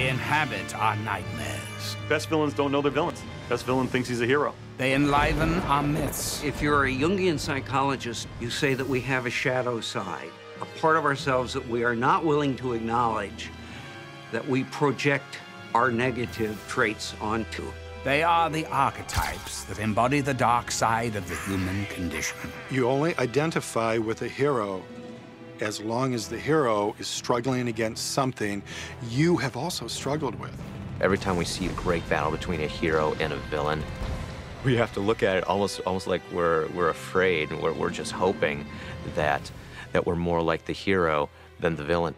They inhabit our nightmares. Best villains don't know they're villains. Best villain thinks he's a hero. They enliven our myths. If you're a Jungian psychologist, you say that we have a shadow side, a part of ourselves that we are not willing to acknowledge, that we project our negative traits onto. They are the archetypes that embody the dark side of the human condition. You only identify with a hero as long as the hero is struggling against something you have also struggled with. Every time we see a great battle between a hero and a villain, we have to look at it almost like we're afraid. We're just hoping that we're more like the hero than the villain.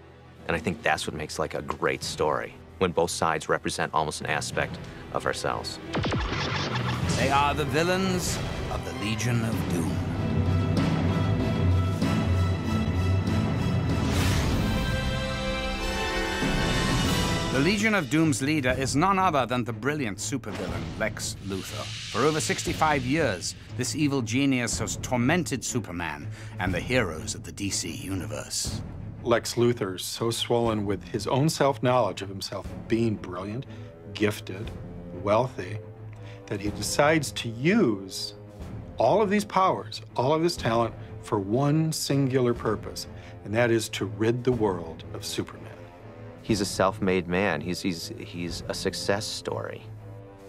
And I think that's what makes like a great story, when both sides represent almost an aspect of ourselves. They are the villains of the Legion of Doom. The Legion of Doom's leader is none other than the brilliant supervillain Lex Luthor. For over 65 years, this evil genius has tormented Superman and the heroes of the DC universe. Lex Luthor is so swollen with his own self-knowledge of himself being brilliant, gifted, wealthy, that he decides to use all of these powers, all of this talent, for one singular purpose, and that is to rid the world of Superman. He's a self-made man. He's a success story.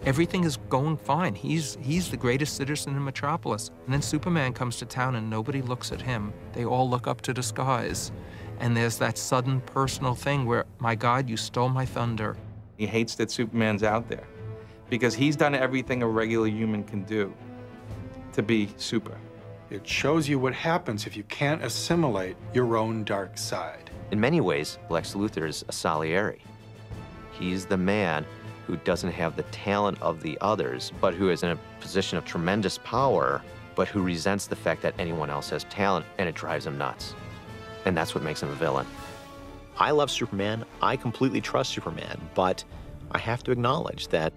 Everything is going fine. He's the greatest citizen in Metropolis. And then Superman comes to town and nobody looks at him. They all look up to the skies. And there's that sudden personal thing where, my God, you stole my thunder. He hates that Superman's out there because he's done everything a regular human can do to be super. It shows you what happens if you can't assimilate your own dark side. In many ways, Lex Luthor is a Salieri. He's the man who doesn't have the talent of the others, but who is in a position of tremendous power, but who resents the fact that anyone else has talent, and it drives him nuts. And that's what makes him a villain. I love Superman. I completely trust Superman, but I have to acknowledge that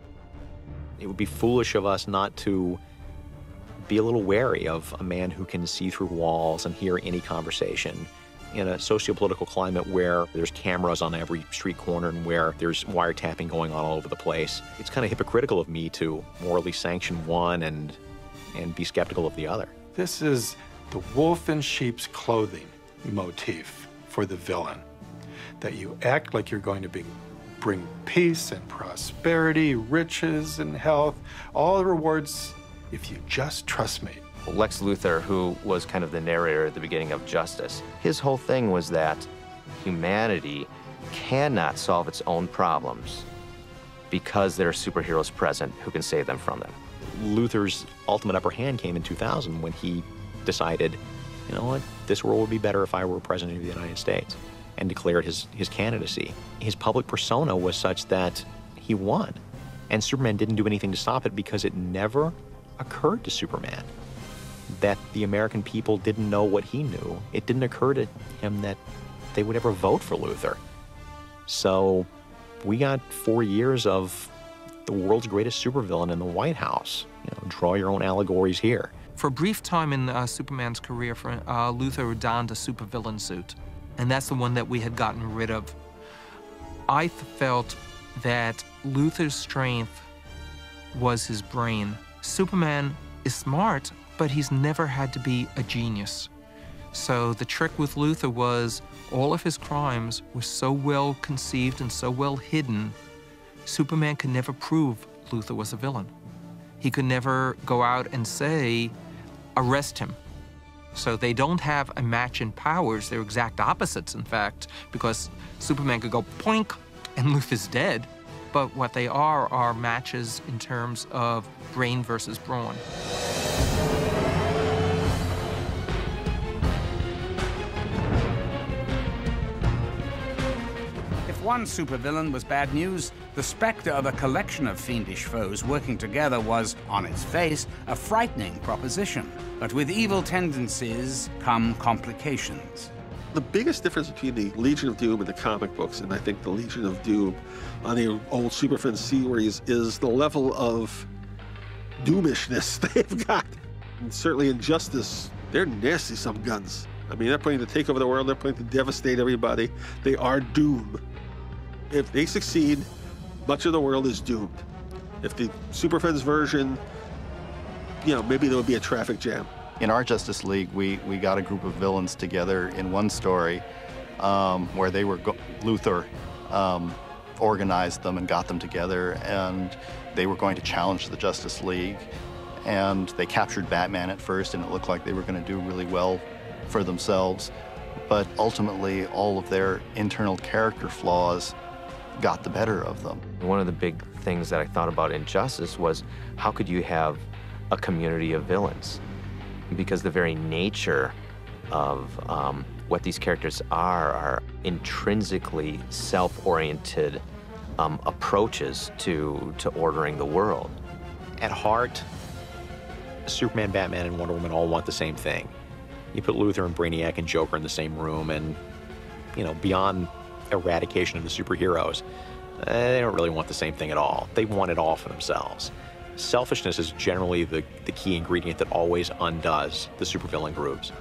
it would be foolish of us not to be a little wary of a man who can see through walls and hear any conversation in a socio-political climate where there's cameras on every street corner and where there's wiretapping going on all over the place. It's kind of hypocritical of me to morally sanction one and be skeptical of the other. This is the wolf in sheep's clothing motif for the villain, that you act like you're going to bring peace and prosperity, riches and health, all the rewards if you just trust me. Lex Luthor, who was kind of the narrator at the beginning of Justice, his whole thing was that humanity cannot solve its own problems because there are superheroes present who can save them from them. Luthor's ultimate upper hand came in 2000 when he decided, you know what, this world would be better if I were president of the United States, and declared his candidacy. His public persona was such that he won, and Superman didn't do anything to stop it because it never occurred to Superman that the American people didn't know what he knew. It didn't occur to him that they would ever vote for Luthor. So we got 4 years of the world's greatest supervillain in the White House. You know, draw your own allegories here. For a brief time in Superman's career, Luthor donned a supervillain suit, and that's the one that we had gotten rid of. I felt that Luthor's strength was his brain. Superman is smart, but he's never had to be a genius. So the trick with Luthor was all of his crimes were so well conceived and so well hidden, Superman could never prove Luthor was a villain. He could never go out and say, arrest him. So they don't have a match in powers. They're exact opposites, in fact, because Superman could go poink and Luthor's dead. But what they are matches in terms of brain versus brawn. If one supervillain was bad news, the specter of a collection of fiendish foes working together was, on its face, a frightening proposition. But with evil tendencies come complications. The biggest difference between the Legion of Doom and the comic books, and I think the Legion of Doom on the old Super Friends series, is the level of doomishness they've got. And certainly in Justice, they're nasty, some guns. I mean, they're planning to take over the world, they're planning to devastate everybody. They are Doom. If they succeed, much of the world is doomed. If the Super Friends version, maybe there would be a traffic jam. In our Justice League, we got a group of villains together in one story where they were, Luthor organized them and got them together, and they were going to challenge the Justice League. And they captured Batman at first, and it looked like they were going to do really well for themselves. But ultimately, all of their internal character flaws got the better of them. One of the big things that I thought about in Justice was, how could you have a community of villains? Because the very nature of what these characters are intrinsically self-oriented approaches to ordering the world. At heart, Superman, Batman, and Wonder Woman all want the same thing. You put Luthor and Brainiac and Joker in the same room, and, beyond eradication of the superheroes, they don't really want the same thing at all. They want it all for themselves. Selfishness is generally the key ingredient that always undoes the supervillain groups.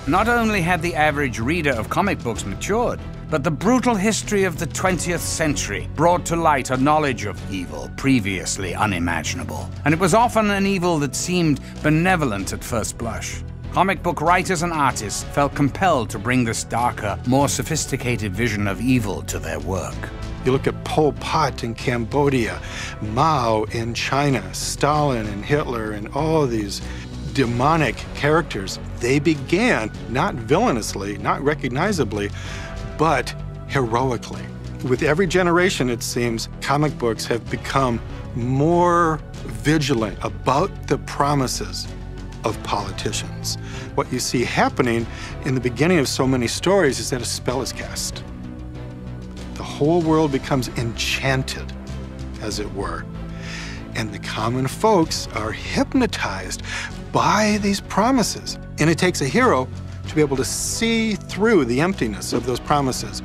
Not only had the average reader of comic books matured, but the brutal history of the 20th century brought to light a knowledge of evil previously unimaginable. And it was often an evil that seemed benevolent at first blush. Comic book writers and artists felt compelled to bring this darker, more sophisticated vision of evil to their work. You look at Pol Pot in Cambodia, Mao in China, Stalin and Hitler, and all these demonic characters. They began not villainously, not recognizably, but heroically. With every generation, it seems, comic books have become more vigilant about the promises of politicians. What you see happening in the beginning of so many stories is that a spell is cast. The whole world becomes enchanted, as it were. And the common folks are hypnotized by these promises. And it takes a hero to be able to see through the emptiness of those promises.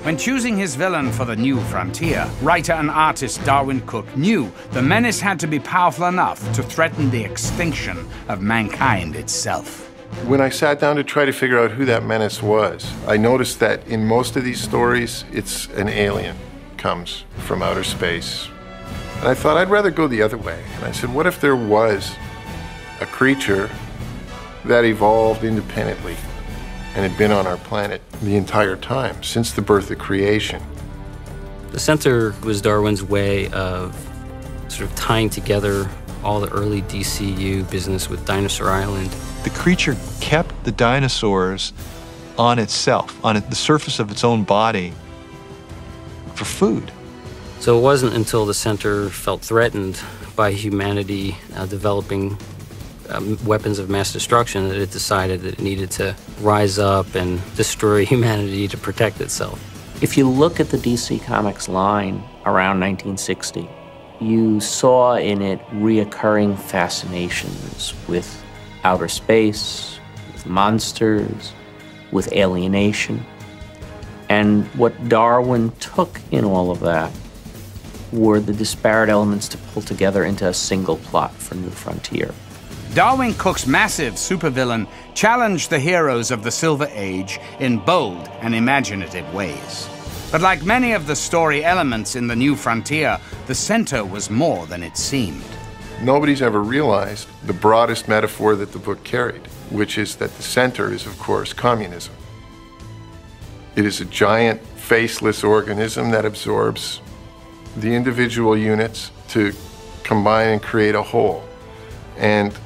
When choosing his villain for the New Frontier, writer and artist Darwin Cooke knew the menace had to be powerful enough to threaten the extinction of mankind itself. When I sat down to try to figure out who that menace was, I noticed that in most of these stories, it's an alien comes from outer space. And I thought I'd rather go the other way. And I said, what if there was a creature that evolved independently and had been on our planet the entire time, since the birth of creation? The center was Darwin's way of sort of tying together all the early DCU business with Dinosaur Island. The creature kept the dinosaurs on itself, on the surface of its own body, for food. So it wasn't until the center felt threatened by humanity developing weapons of mass destruction that it decided that it needed to rise up and destroy humanity to protect itself. If you look at the DC Comics line around 1960, you saw in it reoccurring fascinations with outer space, with monsters, with alienation. And what Darwin took in all of that were the disparate elements to pull together into a single plot for New Frontier. Darwin Cooke's massive supervillain challenged the heroes of the Silver Age in bold and imaginative ways. But like many of the story elements in the New Frontier, the center was more than it seemed. Nobody's ever realized the broadest metaphor that the book carried, which is that the center is, of course, communism. It is a giant, faceless organism that absorbs the individual units to combine and create a whole. And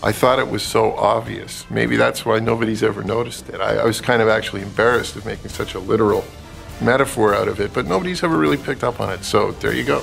I thought it was so obvious. Maybe that's why nobody's ever noticed it. I was kind of actually embarrassed of making such a literal metaphor out of it, but nobody's ever really picked up on it, so there you go.